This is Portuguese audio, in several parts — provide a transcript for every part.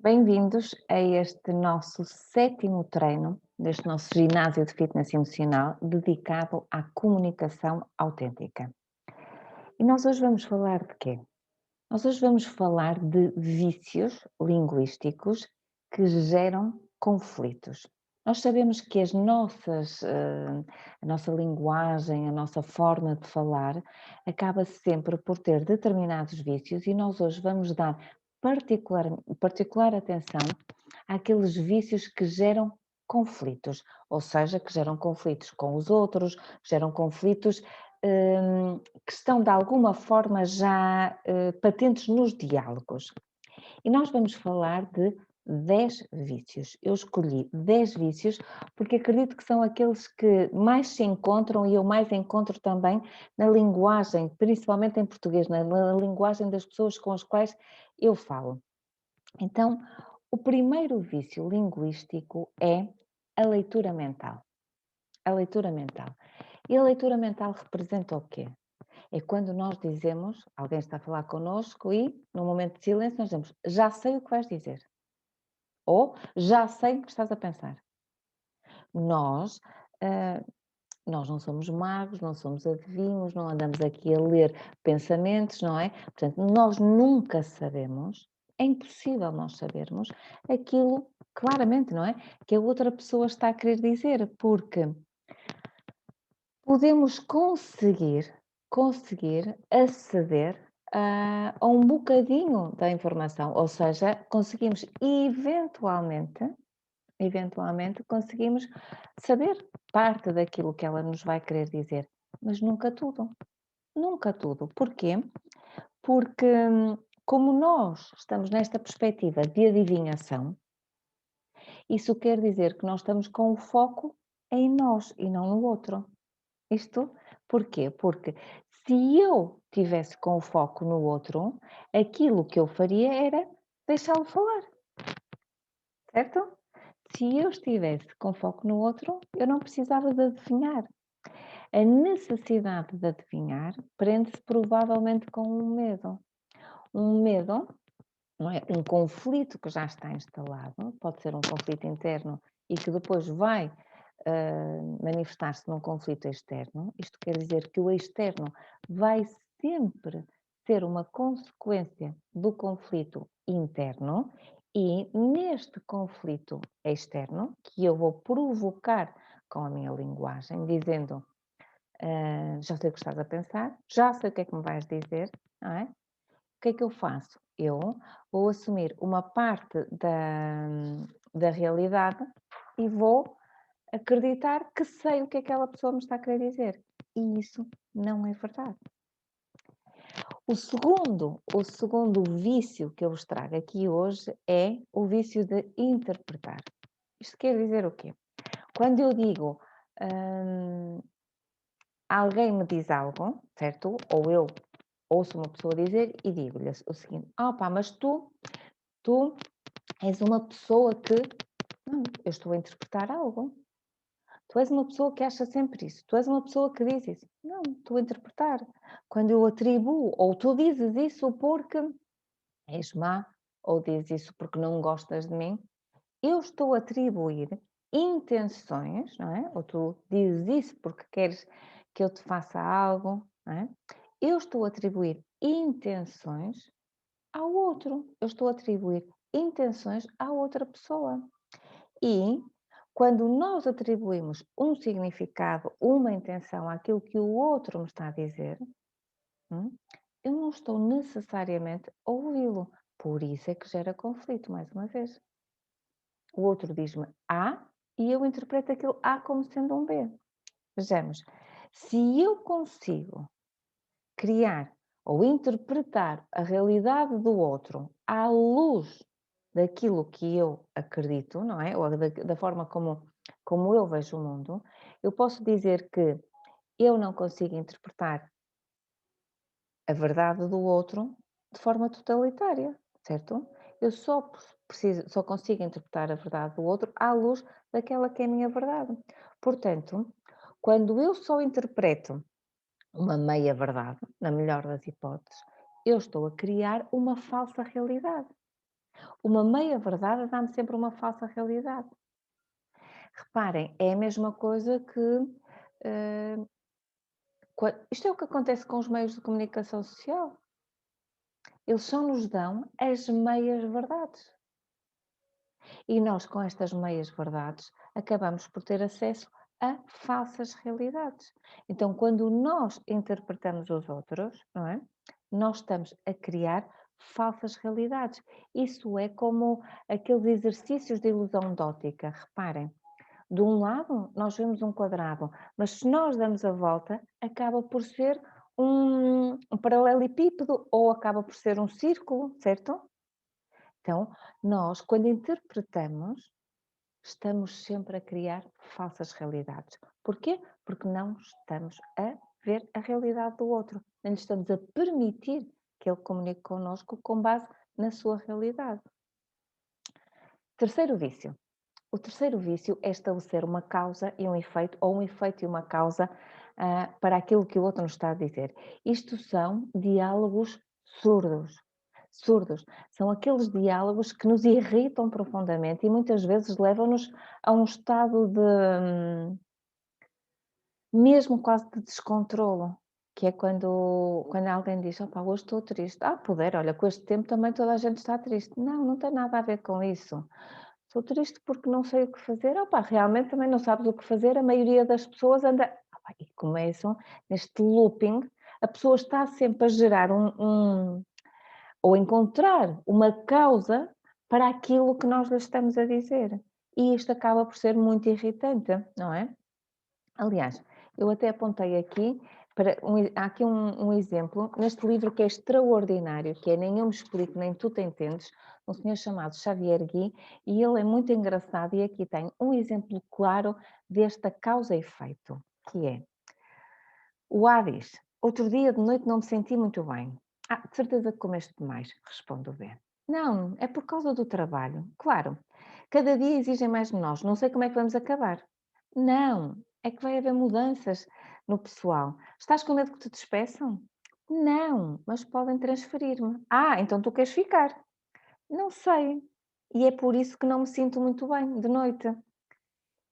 Bem-vindos a este nosso sétimo treino deste nosso ginásio de fitness emocional dedicado à comunicação autêntica. E nós hoje vamos falar de quê? Nós hoje vamos falar de vícios linguísticos que geram conflitos. Nós sabemos que a nossa linguagem, a nossa forma de falar, acaba sempre por ter determinados vícios e nós hoje vamos dar particular, particular atenção àqueles vícios que geram conflitos, ou seja, que geram conflitos com os outros, geram conflitos que estão de alguma forma já patentes nos diálogos. E nós vamos falar de 10 vícios. Eu escolhi 10 vícios porque acredito que são aqueles que mais se encontram e eu mais encontro também na linguagem, principalmente em português, na linguagem das pessoas com as quais eu falo. Então, o primeiro vício linguístico é a leitura mental. A leitura mental. E a leitura mental representa o quê? É quando nós dizemos, alguém está a falar connosco e, num momento de silêncio, nós dizemos: já sei o que vais dizer. Ou já sei o que estás a pensar. Nós, ah, nós não somos magos, não somos adivinhos, não andamos aqui a ler pensamentos, não é? Portanto, nós nunca sabemos, é impossível nós sabermos aquilo claramente, não é? Que a outra pessoa está a querer dizer, porque podemos conseguir aceder a um bocadinho da informação, ou seja, conseguimos eventualmente conseguimos saber parte daquilo que ela nos vai querer dizer, mas nunca tudo. Porquê? Porque como nós estamos nesta perspectiva de adivinhação, isso quer dizer que nós estamos com o foco em nós e não no outro. Isto porquê? Porque se eu tivesse com o foco no outro, aquilo que eu faria era deixá-lo falar, certo? Se eu estivesse com foco no outro, eu não precisava de adivinhar. A necessidade de adivinhar prende-se provavelmente com um medo. Um medo, não é? Um conflito que já está instalado, pode ser um conflito interno e que depois vai manifestar-se num conflito externo. Isto quer dizer que o externo vai sempre ser uma consequência do conflito interno e neste conflito externo, que eu vou provocar com a minha linguagem, dizendo já sei o que estás a pensar, já sei o que é que me vais dizer, não é? O que é que eu faço? Eu vou assumir uma parte da realidade e vou acreditar que sei o que aquela pessoa me está a querer dizer. E isso não é verdade. O segundo vício que eu vos trago aqui hoje é o vício de interpretar. Isto quer dizer o quê? Quando eu digo, hum, alguém me diz algo, certo? Ou eu ouço uma pessoa dizer e digo-lhe o seguinte: ah, pá, mas tu és uma pessoa que. Não, eu estou a interpretar algo. Tu és uma pessoa que acha sempre isso. Tu és uma pessoa que diz isso. Não, estou a interpretar. Quando eu atribuo, ou tu dizes isso porque és má, ou dizes isso porque não gostas de mim, eu estou a atribuir intenções, não é? Ou tu dizes isso porque queres que eu te faça algo, não é? Eu estou a atribuir intenções ao outro. Eu estou a atribuir intenções à outra pessoa. E quando nós atribuímos um significado, uma intenção àquilo que o outro me está a dizer, hum, eu não estou necessariamente a ouvi-lo. Por isso é que gera conflito, mais uma vez. O outro diz-me A e eu interpreto aquilo A como sendo um B. Vejamos, se eu consigo criar ou interpretar a realidade do outro à luz daquilo que eu acredito, não é? Ou da forma como eu vejo o mundo, eu posso dizer que eu não consigo interpretar a verdade do outro de forma totalitária, certo? Eu só consigo interpretar a verdade do outro à luz daquela que é a minha verdade. Portanto, quando eu só interpreto uma meia verdade, na melhor das hipóteses, eu estou a criar uma falsa realidade. Uma meia-verdade dá-me sempre uma falsa realidade. Reparem, é a mesma coisa que, eh, isto é o que acontece com os meios de comunicação social. Eles só nos dão as meias-verdades. E nós, com estas meias-verdades, acabamos por ter acesso a falsas realidades. Então, quando nós interpretamos os outros, não é? Nós estamos a criar falsas realidades. Isso é como aqueles exercícios de ilusão de ótica. Reparem, de um lado nós vemos um quadrado, mas se nós damos a volta, acaba por ser um paralelepípedo ou acaba por ser um círculo, certo? Então, nós, quando interpretamos, estamos sempre a criar falsas realidades. Porquê? Porque não estamos a ver a realidade do outro. Não lhe estamos a permitir que ele comunique connosco com base na sua realidade. Terceiro vício. O terceiro vício é estabelecer uma causa e um efeito, ou um efeito e uma causa, para aquilo que o outro nos está a dizer. Isto são diálogos surdos. Surdos. São aqueles diálogos que nos irritam profundamente e muitas vezes levam-nos a um estado de, mesmo quase de descontrolo, que é quando alguém diz: "Opá, hoje estou triste". "Ah, puder, olha, com este tempo também toda a gente está triste". Não, não tem nada a ver com isso. Estou triste porque não sei o que fazer. Opa, realmente também não sabes o que fazer, a maioria das pessoas anda opa, e começam neste looping, a pessoa está sempre a gerar ou encontrar uma causa para aquilo que nós lhe estamos a dizer. E isto acaba por ser muito irritante, não é? Aliás, eu até apontei aqui há aqui um exemplo neste livro que é extraordinário, que é Nem Eu Me Explico, Nem Tu Te Entendes, um senhor chamado Xavier Gui, e ele é muito engraçado e aqui tem um exemplo claro desta causa e efeito, que é o A diz: outro dia de noite não me senti muito bem. Ah, de certeza que comeste demais, responde o B. Não, é por causa do trabalho. Claro, cada dia exigem mais de nós, não sei como é que vamos acabar. Não, é que vai haver mudanças no pessoal. Estás com medo que te despeçam? Não, mas podem transferir-me. Ah, então tu queres ficar? Não sei. E é por isso que não me sinto muito bem de noite.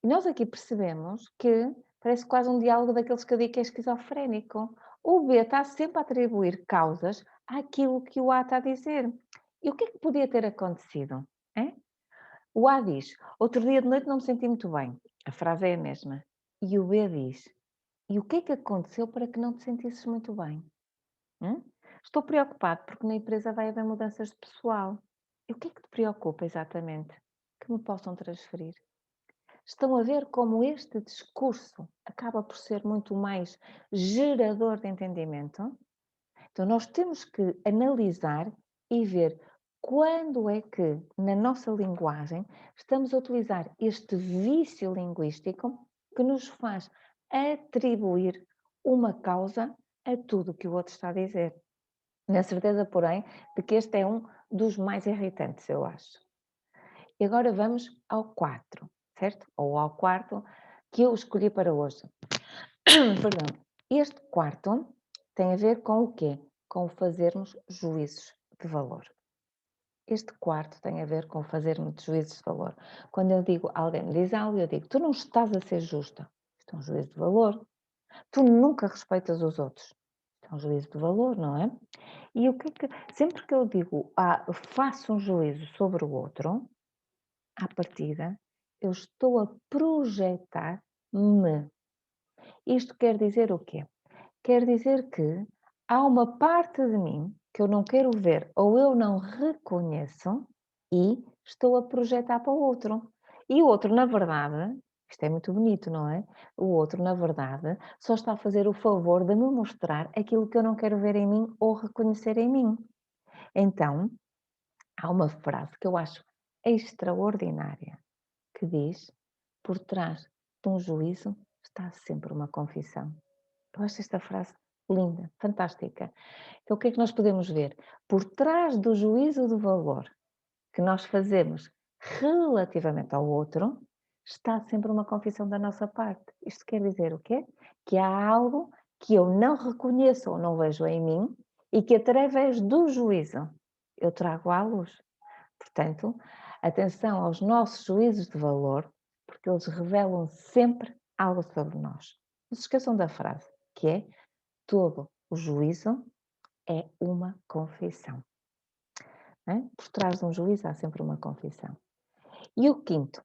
E nós aqui percebemos que parece quase um diálogo daqueles que eu digo que é esquizofrénico. O B está sempre a atribuir causas àquilo que o A está a dizer. E o que é que podia ter acontecido? É? O A diz: outro dia de noite não me senti muito bem. A frase é a mesma. E o B diz: e o que é que aconteceu para que não te sentisses muito bem? Hum? Estou preocupado porque na empresa vai haver mudanças de pessoal. E o que é que te preocupa exatamente? Que me possam transferir. Estão a ver como este discurso acaba por ser muito mais gerador de entendimento? Então, nós temos que analisar e ver quando é que, na nossa linguagem, estamos a utilizar este vício linguístico que nos faz atribuir uma causa a tudo o que o outro está a dizer. Na certeza, porém, de que este é um dos mais irritantes, eu acho. E agora vamos ao 4, certo? Ou ao quarto que eu escolhi para hoje. Perdão. Este quarto tem a ver com o quê? Com o fazermos juízos de valor. Este quarto tem a ver com fazermos juízos de valor. Quando eu digo, alguém me diz algo, eu digo, tu não estás a ser justa. Isto é um juízo de valor. Tu nunca respeitas os outros. Isto é um juízo de valor, não é? E o que é que, sempre que eu digo, faço um juízo sobre o outro, à partida, eu estou a projetar-me. Isto quer dizer o quê? Quer dizer que há uma parte de mim que eu não quero ver ou eu não reconheço e estou a projetar para o outro. E o outro, na verdade, isto é muito bonito, não é? O outro, na verdade, só está a fazer o favor de me mostrar aquilo que eu não quero ver em mim ou reconhecer em mim. Então, há uma frase que eu acho extraordinária que diz: por trás de um juízo está sempre uma confissão. Eu acho esta frase linda, fantástica. Então, o que é que nós podemos ver? Por trás do juízo de valor que nós fazemos relativamente ao outro, está sempre uma confissão da nossa parte. Isto quer dizer o quê? Que há algo que eu não reconheço ou não vejo em mim e que através do juízo eu trago à luz. Portanto, atenção aos nossos juízos de valor, porque eles revelam sempre algo sobre nós. Não se esqueçam da frase, que é: todo o juízo é uma confissão. Por trás de um juízo há sempre uma confissão. E o quinto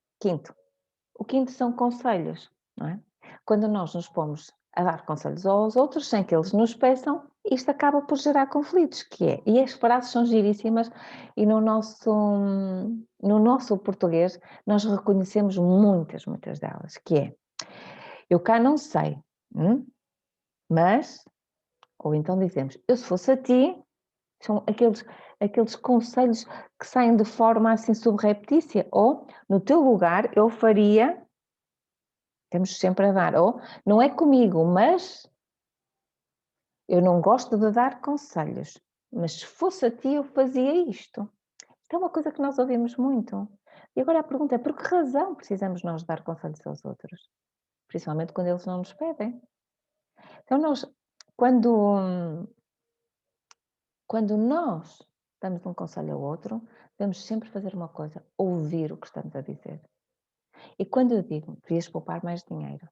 são conselhos, não é? Quando nós nos pomos a dar conselhos aos outros sem que eles nos peçam, isto acaba por gerar conflitos, e as frases são giríssimas e no nosso português nós reconhecemos muitas delas, que é: eu cá não sei, mas, ou então dizemos, eu se fosse a ti, são aqueles conselhos que saem de forma assim subreptícia, ou no teu lugar eu faria. Temos sempre a dar, ou não é comigo, mas eu não gosto de dar conselhos, mas se fosse a ti eu fazia isto. Isto é uma coisa que nós ouvimos muito. E agora a pergunta é: por que razão precisamos nós dar conselhos aos outros? Principalmente quando eles não nos pedem. Então nós, quando nós damos um conselho ao outro, devemos sempre fazer uma coisa: ouvir o que estamos a dizer. E quando eu digo: devias poupar mais dinheiro,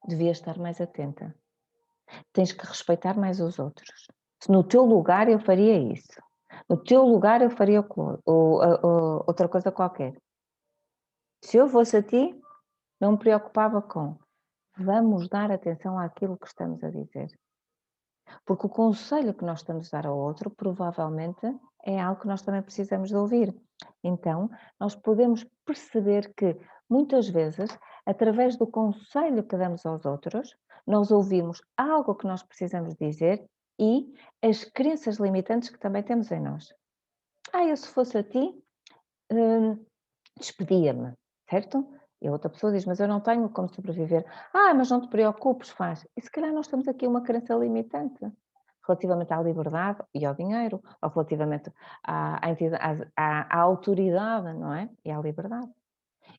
devias estar mais atenta, tens que respeitar mais os outros. Se no teu lugar eu faria isso. No teu lugar eu faria outra coisa qualquer. Se eu fosse a ti, não me preocupava com. Vamos dar atenção àquilo que estamos a dizer. Porque o conselho que nós estamos a dar ao outro, provavelmente, é algo que nós também precisamos de ouvir. Então, nós podemos perceber que, muitas vezes, através do conselho que damos aos outros, nós ouvimos algo que nós precisamos dizer e as crenças limitantes que também temos em nós. Eu se fosse a ti, despedia-me, certo? E a outra pessoa diz: mas eu não tenho como sobreviver. Mas não te preocupes, faz. E se calhar nós temos aqui uma crença limitante relativamente à liberdade e ao dinheiro, ou relativamente à autoridade, não é? E à liberdade.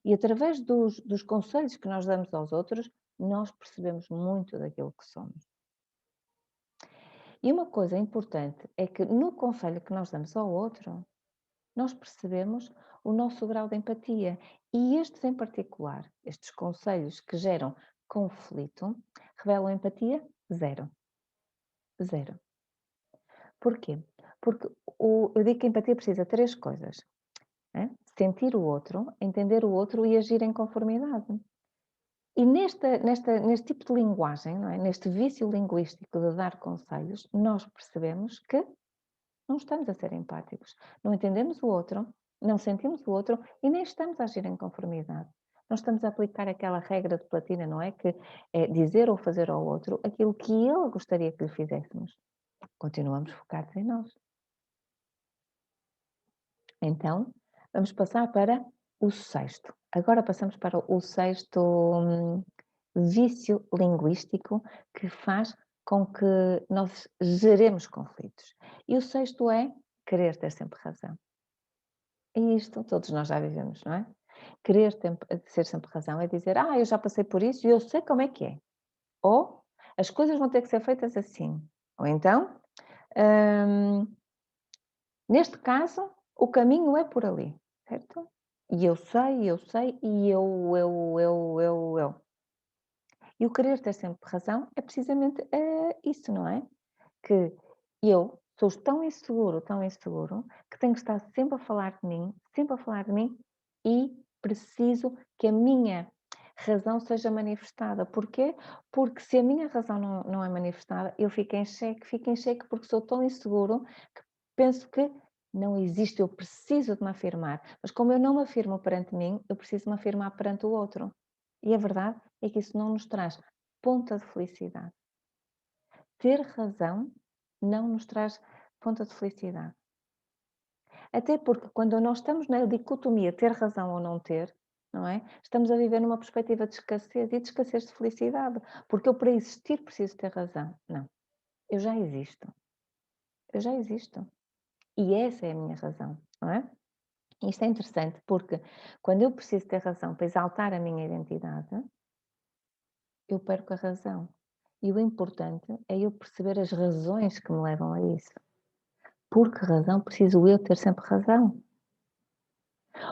E através dos conselhos que nós damos aos outros, nós percebemos muito daquilo que somos. E uma coisa importante é que no conselho que nós damos ao outro, nós percebemos o nosso grau de empatia. E estes em particular, estes conselhos que geram conflito, revelam empatia zero. Zero. Porquê? Porque eu digo que a empatia precisa de 3 coisas: sentir o outro, entender o outro e agir em conformidade. E neste tipo de linguagem, não é? Neste vício linguístico de dar conselhos, nós percebemos que não estamos a ser empáticos, não entendemos o outro, não sentimos o outro e nem estamos a agir em conformidade. Não estamos a aplicar aquela regra de platina, não é? Que é dizer ou fazer ao outro aquilo que ele gostaria que lhe fizéssemos. Continuamos focados em nós. Então, vamos passar para o sexto. Agora passamos para o sexto vício linguístico que faz com que nós geremos conflitos. E o sexto é querer ter sempre razão. E isto todos nós já vivemos, não é? Querer ser sempre razão é dizer: eu já passei por isso e eu sei como é que é. Ou as coisas vão ter que ser feitas assim. Ou então, neste caso, o caminho é por ali, certo? E eu sei, e eu. E o querer ter sempre razão é precisamente isso, não é? Que eu sou tão inseguro, que tenho que estar sempre a falar de mim e preciso que a minha razão seja manifestada. Porquê? Porque se a minha razão não é manifestada, eu fico em xeque porque sou tão inseguro que penso que não existe, eu preciso de me afirmar. Mas como eu não me afirmo perante mim, eu preciso me afirmar perante o outro. E a verdade é que isso não nos traz ponta de felicidade. Ter razão não nos traz ponta de felicidade. Até porque quando nós estamos na dicotomia ter razão ou não ter, não é? Estamos a viver numa perspectiva de escassez e de escassez de felicidade. Porque eu para existir preciso ter razão. Não. Eu já existo. Eu já existo. E essa é a minha razão, não é? Isto é interessante porque quando eu preciso ter razão para exaltar a minha identidade, eu perco a razão. E o importante é eu perceber as razões que me levam a isso. Por que razão preciso eu ter sempre razão?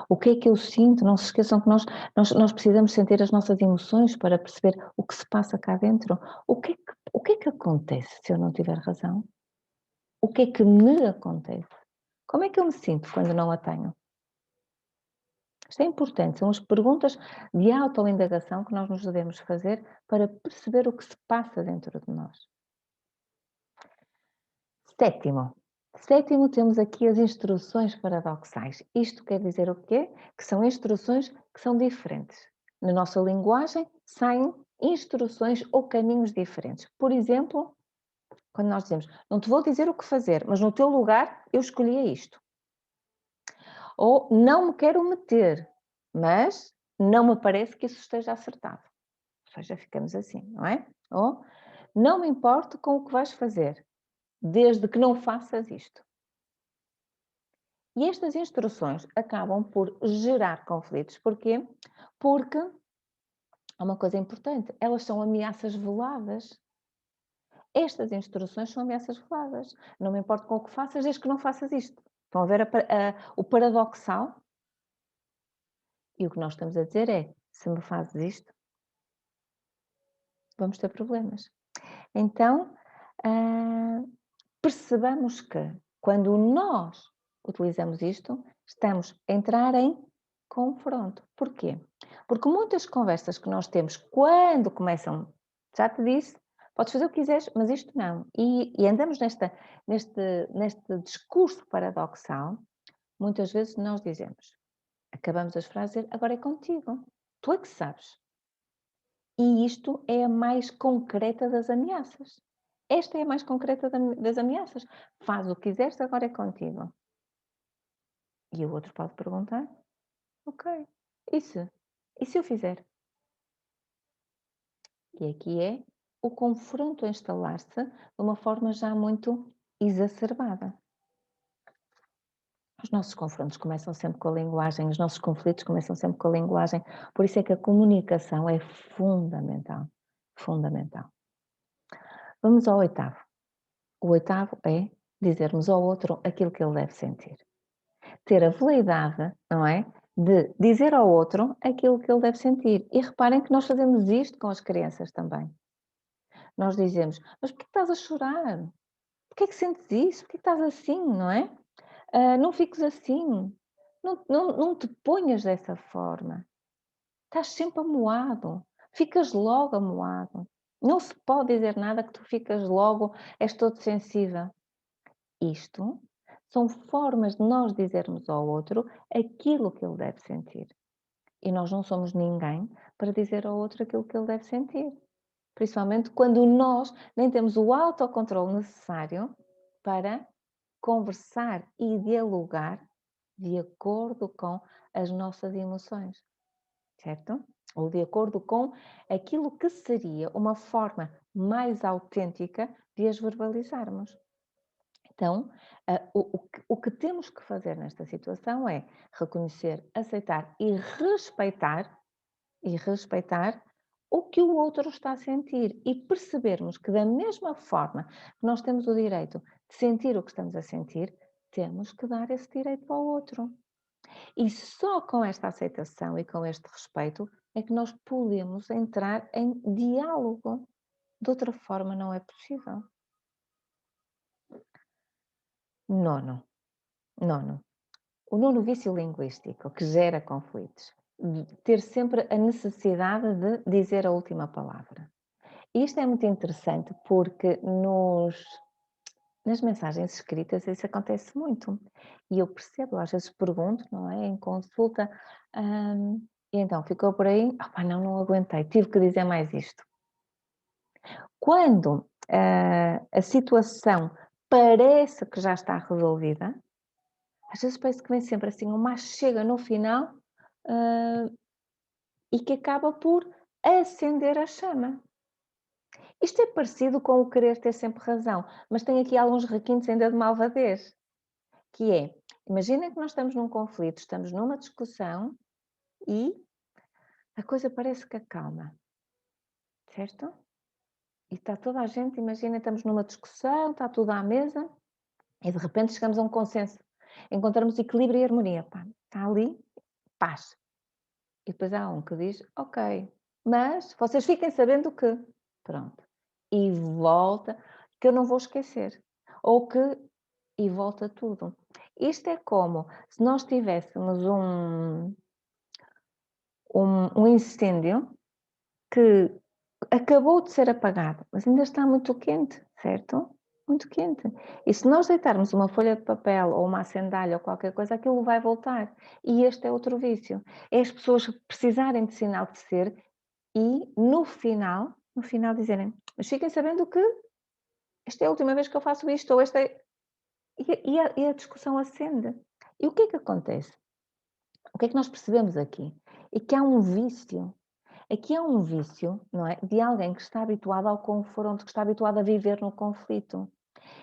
O que é que eu sinto? Não se esqueçam que nós precisamos sentir as nossas emoções para perceber o que se passa cá dentro. O que é que acontece se eu não tiver razão? O que é que me acontece? Como é que eu me sinto quando não a tenho? Isto é importante, são as perguntas de autoindagação que nós nos devemos fazer para perceber o que se passa dentro de nós. Sétimo. Sétimo, temos aqui as instruções paradoxais. Isto quer dizer o quê? Que são instruções que são diferentes. Na nossa linguagem, saem instruções ou caminhos diferentes. Por exemplo, quando nós dizemos, não te vou dizer o que fazer, mas no teu lugar eu escolhia isto. Ou não me quero meter, mas não me parece que isso esteja acertado. Ou seja, ficamos assim, não é? Ou não me importo com o que vais fazer, desde que não faças isto. E estas instruções acabam por gerar conflitos. Porquê? Porque há uma coisa importante, elas são ameaças veladas. Estas instruções são ameaças veladas. Não me importo com o que faças, desde que não faças isto. Estão a ver o paradoxal? E o que nós estamos a dizer é, se me fazes isto, vamos ter problemas. Então, percebamos que quando nós utilizamos isto, estamos a entrar em confronto. Porquê? Porque muitas conversas que nós temos quando começam, já te disse, podes fazer o que quiseres, mas isto não. E andamos neste discurso paradoxal, muitas vezes nós dizemos, acabamos as frases, agora é contigo, tu é que sabes. E isto é a mais concreta das ameaças. Esta é a mais concreta das ameaças. Faz o que quiseres, agora é contigo. E o outro pode perguntar: ok, e se? E se eu fizer? E aqui é o confronto a instalar-se de uma forma já muito exacerbada. Os nossos confrontos começam sempre com a linguagem, os nossos conflitos começam sempre com a linguagem, por isso é que a comunicação é fundamental. Fundamental. Vamos ao oitavo. O oitavo é dizermos ao outro aquilo que ele deve sentir. Ter a veleidade, não é? De dizer ao outro aquilo que ele deve sentir. E reparem que nós fazemos isto com as crianças também. Nós dizemos, mas porquê estás a chorar? Porquê que sentes isso? Porquê que estás assim, não é? Não fiques assim. Não te ponhas dessa forma. Estás sempre amuado. Ficas logo amuado. Não se pode dizer nada que tu ficas logo, és todo sensível. Isto são formas de nós dizermos ao outro aquilo que ele deve sentir. E nós não somos ninguém para dizer ao outro aquilo que ele deve sentir. Principalmente quando nós nem temos o autocontrole necessário para conversar e dialogar de acordo com as nossas emoções, certo? Ou de acordo com aquilo que seria uma forma mais autêntica de as verbalizarmos. Então, o que temos que fazer nesta situação é reconhecer, aceitar e respeitar o que o outro está a sentir e percebermos que da mesma forma que nós temos o direito de sentir o que estamos a sentir, temos que dar esse direito ao outro. E só com esta aceitação e com este respeito é que nós podemos entrar em diálogo. De outra forma não é possível. Nono. O nono vício linguístico que gera conflitos. Ter sempre a necessidade de dizer a última palavra. Isto é muito interessante porque nas mensagens escritas isso acontece muito. E eu percebo, às vezes pergunto, não é? Em consulta, e então ficou por aí, não aguentei, tive que dizer mais isto. Quando a situação parece que já está resolvida, às vezes parece que vem sempre assim uma chega no final, e que acaba por acender a chama. Isto é parecido com o querer ter sempre razão, mas tem aqui alguns requintes ainda de malvadez, que é, imagina que nós estamos num conflito, estamos numa discussão e a coisa parece que acalma, certo? E está toda a gente, imagina, estamos numa discussão, está tudo à mesa e de repente chegamos a um consenso, encontramos equilíbrio e harmonia, está ali paz. E depois há um que diz: "Ok, mas vocês fiquem sabendo que", pronto, e volta, que eu não vou esquecer, ou que e volta tudo. Isto é como se nós tivéssemos um incêndio que acabou de ser apagado, mas ainda está muito quente, certo? Muito quente. E se nós deitarmos uma folha de papel ou uma acendalha ou qualquer coisa, aquilo vai voltar. E este é outro vício. É as pessoas precisarem de se enaltecer e no final dizerem: "Mas fiquem sabendo que esta é a última vez que eu faço isto", ou esta é e a discussão acende. E o que é que acontece? O que é que nós percebemos aqui? É que há um vício. Aqui há um vício, não é, de alguém que está habituado ao confronto, que está habituado a viver no conflito.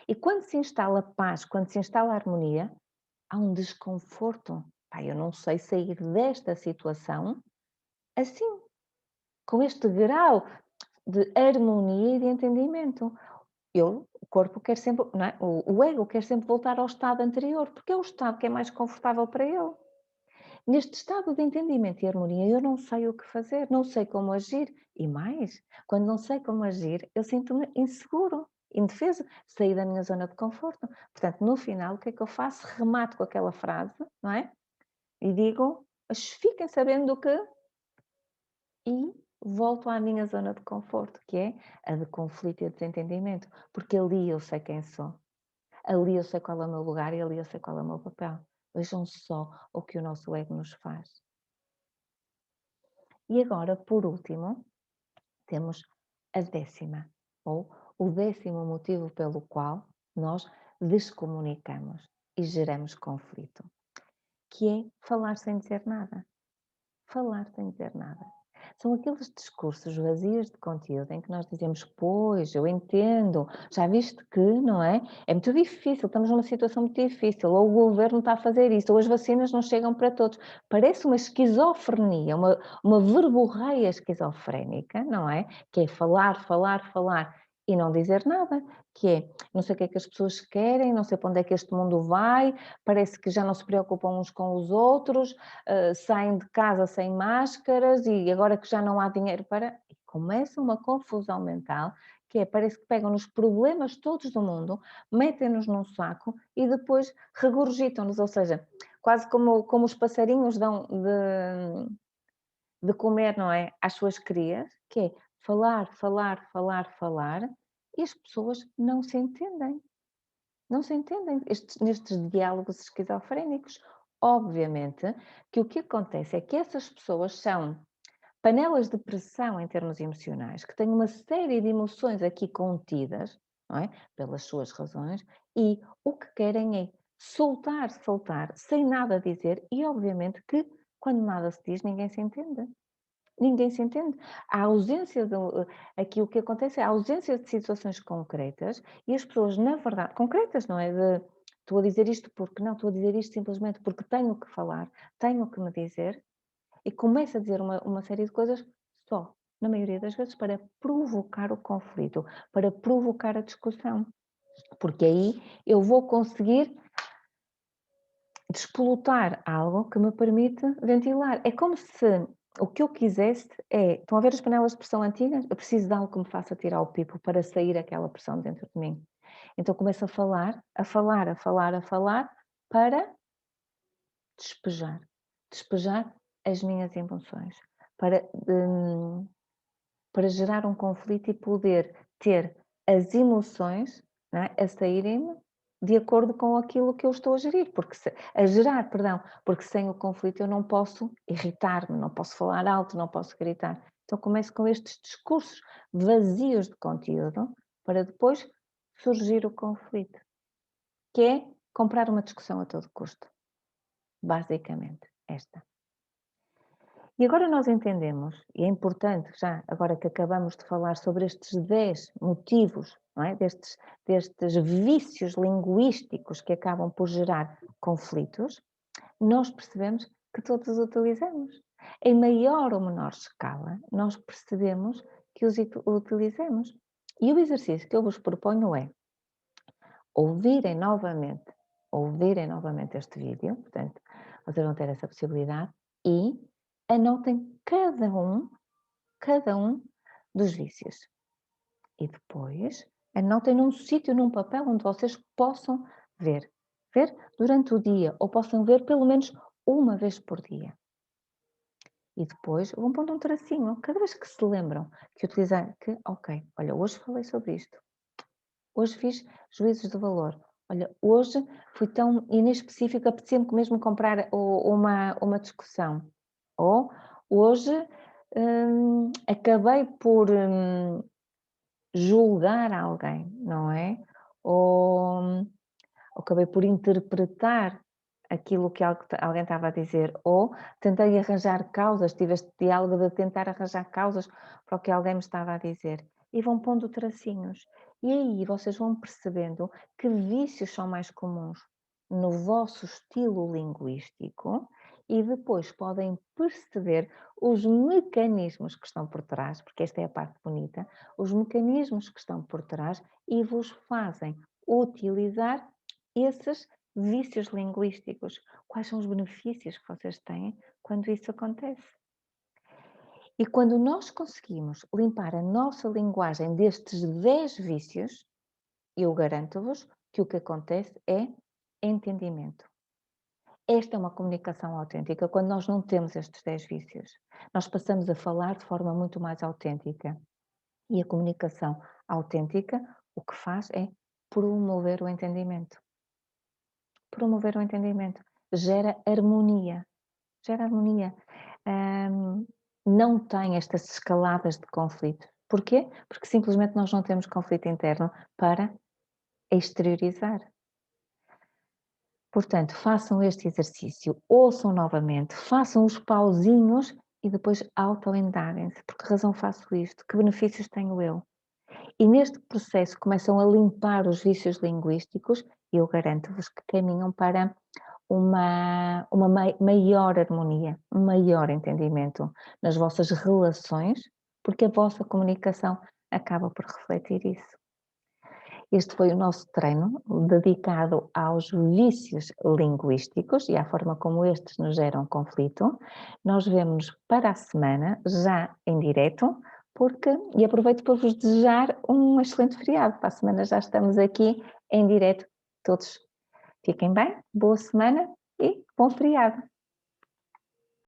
E quando se instala paz, quando se instala harmonia, há um desconforto. Pá, eu não sei sair desta situação assim, com este grau de harmonia e de entendimento. O corpo quer sempre, não é? O ego quer sempre voltar ao estado anterior, porque é o estado que é mais confortável para ele. Neste estado de entendimento e harmonia, eu não sei o que fazer, não sei como agir. E mais, quando não sei como agir, eu sinto-me inseguro, indefeso, saí da minha zona de conforto. Portanto, no final, o que é que eu faço? Remato com aquela frase, não é? E digo, mas fiquem sabendo que. E volto à minha zona de conforto, que é a de conflito e de desentendimento, porque ali eu sei quem sou, ali eu sei qual é o meu lugar e ali eu sei qual é o meu papel. Vejam só o que o nosso ego nos faz. E agora, por último, temos a décima, ou o décimo motivo pelo qual nós descomunicamos e geramos conflito, que é falar sem dizer nada. Falar sem dizer nada. São aqueles discursos vazios de conteúdo em que nós dizemos: "Pois, eu entendo, já viste que", não é? "É muito difícil, estamos numa situação muito difícil", ou "O governo está a fazer isso", ou "As vacinas não chegam para todos". Parece uma esquizofrenia, uma verborreia esquizofrénica, não é? Que é falar, falar, falar e não dizer nada, que é: "Não sei o que é que as pessoas querem, não sei para onde é que este mundo vai, parece que já não se preocupam uns com os outros, saem de casa sem máscaras e agora que já não há dinheiro para. E começa uma confusão mental que é, parece que pegam nos problemas todos do mundo, metem-nos num saco e depois regurgitam-nos, ou seja, quase como os passarinhos dão de comer, não é, às suas crias, que é falar, falar, falar, falar, e as pessoas não se entendem. Não se entendem nestes diálogos esquizofrénicos. Obviamente que o que acontece é que essas pessoas são panelas de pressão em termos emocionais, que têm uma série de emoções aqui contidas, não é? Pelas suas razões, e o que querem é soltar, soltar, sem nada dizer, e obviamente que quando nada se diz, ninguém se entende. Ninguém se entende. A ausência aqui o que acontece é a ausência de situações concretas e as pessoas, na verdade, concretas, não é? De estou a dizer isto porque não, estou a dizer isto simplesmente porque tenho que falar, tenho que me dizer, e começo a dizer uma série de coisas só, na maioria das vezes, para provocar o conflito, para provocar a discussão. Porque aí eu vou conseguir despolutar algo que me permite ventilar. É como se o que eu quisesse é, estão a ver as panelas de pressão antigas? Eu preciso de algo que me faça tirar o pipo para sair aquela pressão dentro de mim. Então começo a falar, a falar, a falar, a falar, para despejar. Despejar as minhas emoções. Para, para gerar um conflito e poder ter as emoções, não é, a saírem de acordo com aquilo que eu estou a gerir, a gerar, perdão, porque sem o conflito eu não posso irritar-me, não posso falar alto, não posso gritar. Então começo com estes discursos vazios de conteúdo para depois surgir o conflito, que é comprar uma discussão a todo custo. Basicamente, esta. E agora nós entendemos, e é importante, já agora que acabamos de falar sobre estes 10 motivos, não é? destes vícios linguísticos que acabam por gerar conflitos, nós percebemos que todos os utilizamos. Em maior ou menor escala, nós percebemos que os utilizamos. E o exercício que eu vos proponho é ouvirem novamente este vídeo, portanto, vocês vão ter essa possibilidade, e anotem cada um dos vícios. E depois anotem num sítio, num papel onde vocês possam ver. Ver durante o dia, ou possam ver pelo menos uma vez por dia. E depois vão pondo um tracinho, cada vez que se lembram que utilizar, que ok, olha, hoje falei sobre isto, hoje fiz juízos de valor, olha, hoje fui tão inespecífica, apetecia-me mesmo comprar uma discussão, ou hoje acabei por julgar alguém, não é? Ou acabei por interpretar aquilo que alguém estava a dizer, ou tentei arranjar causas, tive este diálogo de tentar arranjar causas para o que alguém me estava a dizer. E vão pondo tracinhos. E aí vocês vão percebendo que vícios são mais comuns no vosso estilo linguístico e depois podem perceber os mecanismos que estão por trás, porque esta é a parte bonita, os mecanismos que estão por trás e vos fazem utilizar esses vícios linguísticos. Quais são os benefícios que vocês têm quando isso acontece? E quando nós conseguimos limpar a nossa linguagem destes 10 vícios, eu garanto-vos que o que acontece é entendimento. Esta é uma comunicação autêntica quando nós não temos estes 10 vícios. Nós passamos a falar de forma muito mais autêntica. E a comunicação autêntica, o que faz é promover o entendimento. Promover o entendimento. Gera harmonia. Gera harmonia. Não tem estas escaladas de conflito. Porquê? Porque simplesmente nós não temos conflito interno para exteriorizar. Portanto, façam este exercício, ouçam novamente, façam os pauzinhos e depois autoindaguem-se. Por que razão faço isto? Que benefícios tenho eu? E neste processo começam a limpar os vícios linguísticos e eu garanto-vos que caminham para uma maior harmonia, um maior entendimento nas vossas relações, porque a vossa comunicação acaba por refletir isso. Este foi o nosso treino dedicado aos vícios linguísticos e à forma como estes nos geram conflito. Nós vemos para a semana, já em direto, e aproveito para vos desejar um excelente feriado. Para a semana já estamos aqui em direto todos. Fiquem bem, boa semana e bom feriado.